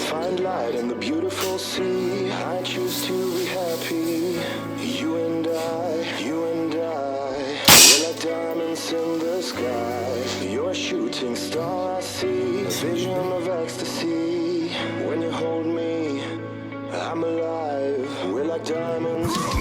Find light in the beautiful sea. I choose to be happy. You and I, we're like diamonds in the sky. You're a shooting star, I see. A vision of ecstasy. When you hold me, I'm alive. We're like diamonds.